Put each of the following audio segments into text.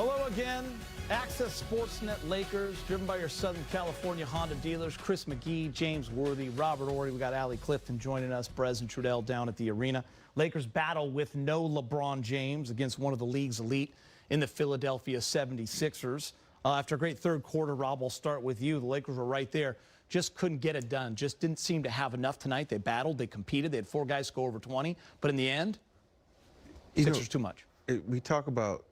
Hello again. Access Sportsnet Lakers, driven by your Southern California Honda dealers. Chris McGee, James Worthy, Robert Ory. We got Allie Clifton joining us, Brez and Trudell down at the arena. Lakers battle with no LeBron James against one of the league's elite in the Philadelphia 76ers. After a great third quarter, Rob, we'll start with you. The Lakers were right there. Just couldn't get it done. Just didn't seem to have enough tonight. They battled. They competed. They had 4 guys go over 20. But in the end, Sixers too much. We talk about,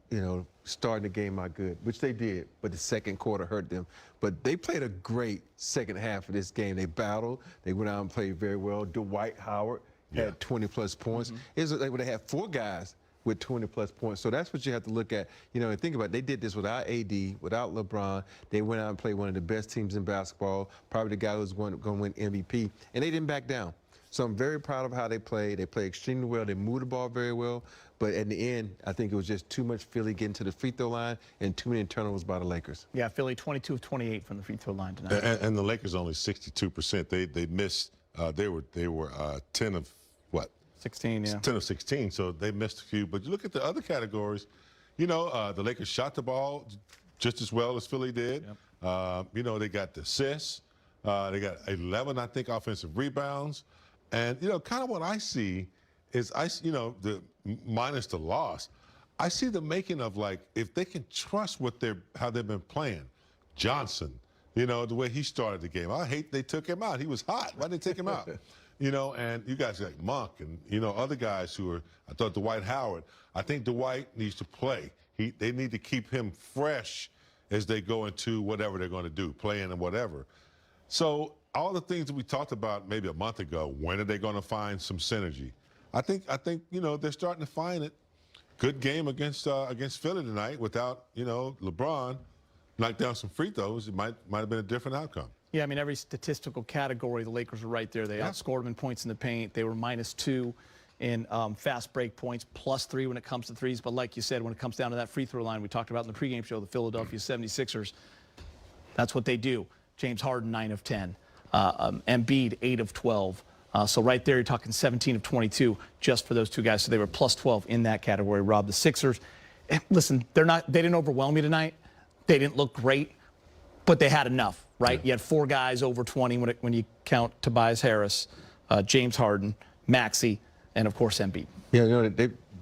starting the game out good, which they did, but the second quarter hurt them. But they played a great second half of this game. They battled. They went out and played very well. Dwight Howard had 20-plus points. It was like they had 4 guys with 20-plus points. So that's what you have to look at, and think about it. They did this without AD, without LeBron. They went out and played one of the best teams in basketball, probably the guy who's going to win MVP, and they didn't back down. So I'm very proud of how they played. They played extremely well. They moved the ball very well. But at the end, I think it was just too much Philly getting to the free throw line and too many turnovers by the Lakers. Yeah, Philly 22 of 28 from the free throw line tonight. And the Lakers only 62%. They missed. They were 10 of what? 16, yeah. 10 of 16. So they missed a few. But you look at the other categories. The Lakers shot the ball just as well as Philly did. Yep. They got the assists. They got 11, I think, offensive rebounds. And, kind of what I see is, the minus the loss, I see the making of, like, if they can trust how they've been playing. Johnson, the way he started the game. I hate they took him out. He was hot. Why did they take him out? And you guys like Monk and, other guys who are, I thought Dwight Howard. I think Dwight needs to play. They need to keep him fresh as they go into whatever they're going to do, playing and whatever. So all the things that we talked about maybe a month ago, when are they going to find some synergy? I think they're starting to find it. Good game against Philly tonight without LeBron knocked down some free throws. It might have been a different outcome. Yeah, I mean, every statistical category, the Lakers were right there. They outscored them in points in the paint. They were -2 in fast break points, +3 when it comes to threes. But like you said, when it comes down to that free throw line we talked about in the pregame show, the Philadelphia 76ers, that's what they do. James Harden, 9 of 10. Embiid, 8 of 12. So right there, you're talking 17 of 22 just for those 2 guys. So they were +12 in that category. Rob, the Sixers, listen, they didn't overwhelm you tonight. They didn't look great, but they had enough, right? Yeah. You had 4 guys over 20 when you count Tobias Harris, James Harden, Maxey, and of course Embiid. Yeah,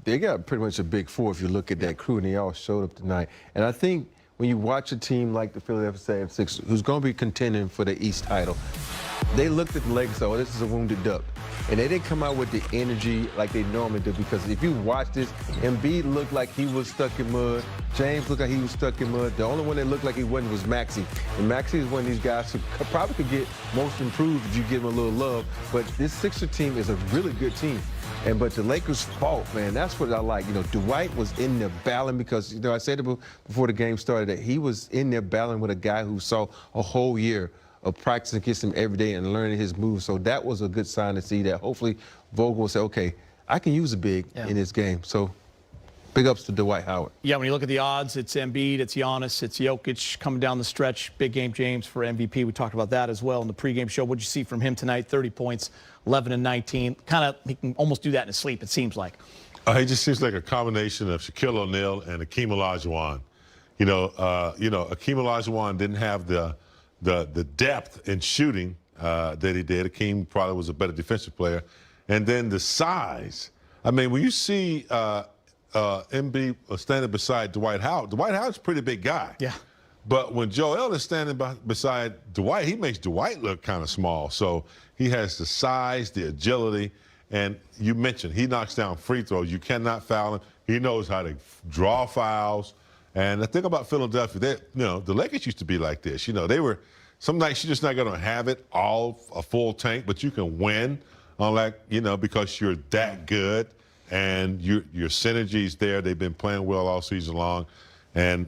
they got pretty much a big 4 if you look at that crew, and they all showed up tonight. And I think when you watch a team like the Philadelphia 76ers, who's going to be contending for the East title, they looked at the Lakers and said, oh, this is a wounded duck. And they didn't come out with the energy like they normally do, because if you watch this, Embiid looked like he was stuck in mud. James looked like he was stuck in mud. The only one that looked like he wasn't was Maxey. And Maxey is one of these guys who probably could get most improved if you give him a little love. But this Sixer team is a really good team. But the Lakers fought, man. That's what I like. Dwight was in there battling because, I said it before the game started that he was in there battling with a guy who saw a whole year of practicing against him every day and learning his moves. So that was a good sign to see that. Hopefully, Vogel will say, okay, I can use a big in this game. So big ups to Dwight Howard. Yeah, when you look at the odds, it's Embiid, it's Giannis, it's Jokic coming down the stretch. Big game, James, for MVP. We talked about that as well in the pregame show. What did you see from him tonight? 30 points, 11 and 19. He can almost do that in his sleep, it seems like. He just seems like a combination of Shaquille O'Neal and Akeem Olajuwon. Akeem Olajuwon didn't have the depth in shooting that he did. Akeem probably was a better defensive player. And then the size. I mean, when you see Embiid standing beside Dwight Howard's a pretty big guy. Yeah. But when Joel is standing beside Dwight, he makes Dwight look kind of small. So he has the size, the agility, and you mentioned he knocks down free throws. You cannot foul him. He knows how to draw fouls. And the thing about Philadelphia, the Lakers used to be like this. They were, some nights you're just not going to have it all a full tank, but you can win because you're that good and your synergy's there. They've been playing well all season long. And,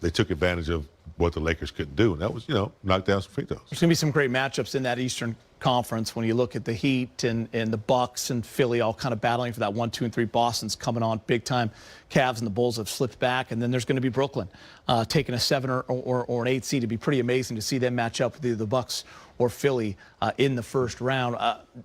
they took advantage of what the Lakers couldn't do. And that was, knock down some free throws. There's going to be some great matchups in that Eastern Conference when you look at the Heat and the Bucks and Philly all kind of battling for that 1, 2, and 3. Boston's coming on big time. Cavs and the Bulls have slipped back. And then there's going to be Brooklyn taking a 7 or an 8 seed. It'd be pretty amazing to see them match up with either the Bucks or Philly in the first round.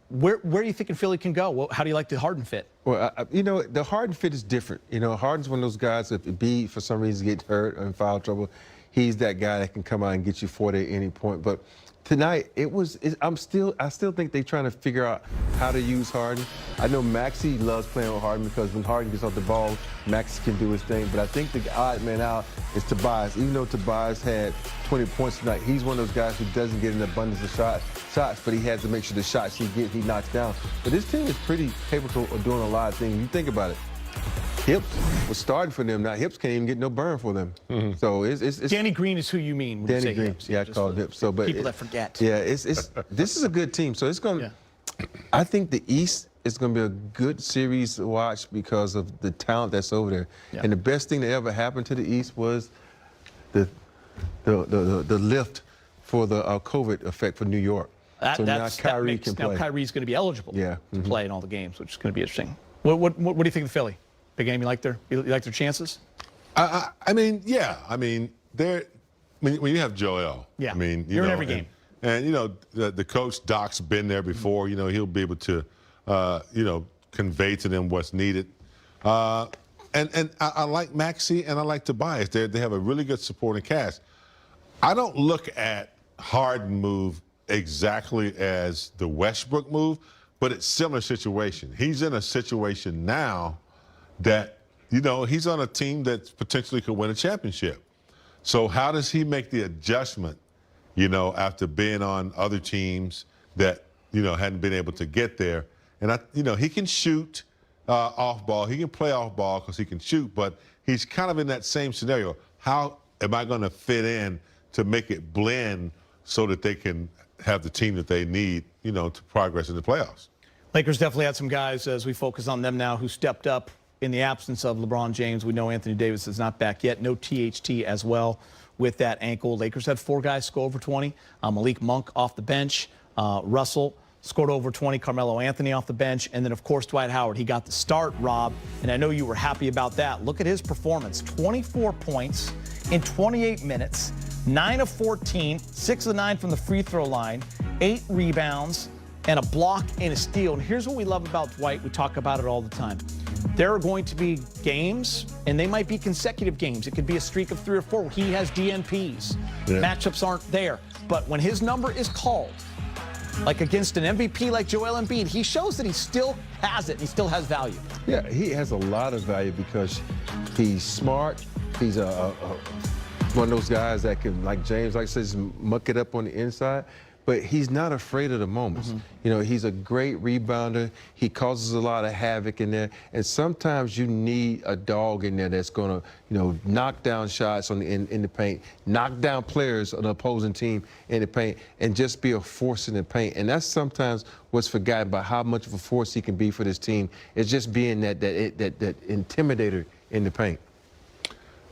Where are you thinking Philly can go? How do you like the Harden fit? Well, the Harden fit is different. Harden's one of those guys, if Embiid for some reason gets hurt or in foul trouble, he's that guy that can come out and get you 40 at any point. But tonight, I still think they're trying to figure out how to use Harden. I know Maxey loves playing with Harden because when Harden gets off the ball, Maxey can do his thing. But I think the odd man out is Tobias. Even though Tobias had 20 points tonight, he's one of those guys who doesn't get an abundance of shots, but he has to make sure the shots he knocks down. But this team is pretty capable of doing a lot of things. You think about it. Hips was starting for them. Now Hips can't even get no burn for them. Mm-hmm. So it's Danny Green is who you mean when Danny you say Green. Hips. Yeah, I call it Hips. So, but people that forget. Yeah, this is a good team. So it's going. Yeah. I think the East is going to be a good series to watch because of the talent that's over there. Yeah. And the best thing that ever happened to the East was the lift for the COVID effect for New York. So now Kyrie can play. Now Kyrie's going to be eligible to mm-hmm. play in all the games, which is going to be interesting. What do you think of Philly? Big game. You like their chances? I mean, yeah. I mean, when you have Joel. Yeah. I mean, you're in every game. And the coach Doc's been there before. He'll be able to, convey to them what's needed. And I like Maxey and I like Tobias. They have a really good supporting cast. I don't look at Harden move exactly as the Westbrook move, but it's similar situation. He's in a situation now that, he's on a team that potentially could win a championship. So how does he make the adjustment, after being on other teams that, hadn't been able to get there? And, he can shoot off ball. He can play off ball because he can shoot, but he's kind of in that same scenario. How am I going to fit in to make it blend so that they can have the team that they need, to progress in the playoffs? Lakers definitely had some guys, as we focus on them now, who stepped up in the absence of LeBron James. We know Anthony Davis is not back yet. No THT as well with that ankle. Lakers had 4 guys score over 20. Malik Monk off the bench. Russell scored over 20. Carmelo Anthony off the bench. And then, of course, Dwight Howard. He got the start, Rob. And I know you were happy about that. Look at his performance. 24 points in 28 minutes. 9 of 14. 6 of 9 from the free throw line. 8 rebounds. And a block and a steal. And here's what we love about Dwight. We talk about it all the time. There are going to be games, and they might be consecutive games. It could be a streak of 3 or 4 where he has DNPs. Yeah. Matchups aren't there. But when his number is called, like against an MVP like Joel Embiid, he shows that he still has it. He still has value. Yeah, he has a lot of value because he's smart. He's one of those guys that can, like James, like says, muck it up on the inside. But he's not afraid of the moments. Mm-hmm. He's a great rebounder. He causes a lot of havoc in there. And sometimes you need a dog in there that's going to, knock down shots in the paint, knock down players on the opposing team in the paint, and just be a force in the paint. And that's sometimes what's forgotten about how much of a force he can be for this team. It's just being that intimidator in the paint.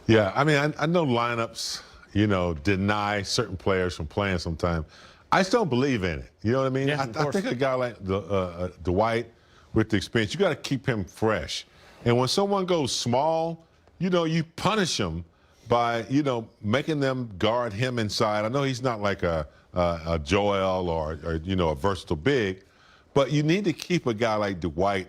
Yeah, I mean, I know lineups, deny certain players from playing sometimes. I still don't believe in it. You know what I mean? Yeah, I think a guy like Dwight with the experience, you got to keep him fresh. And when someone goes small, you punish them by, making them guard him inside. I know he's not like a Joel or a versatile big, but you need to keep a guy like Dwight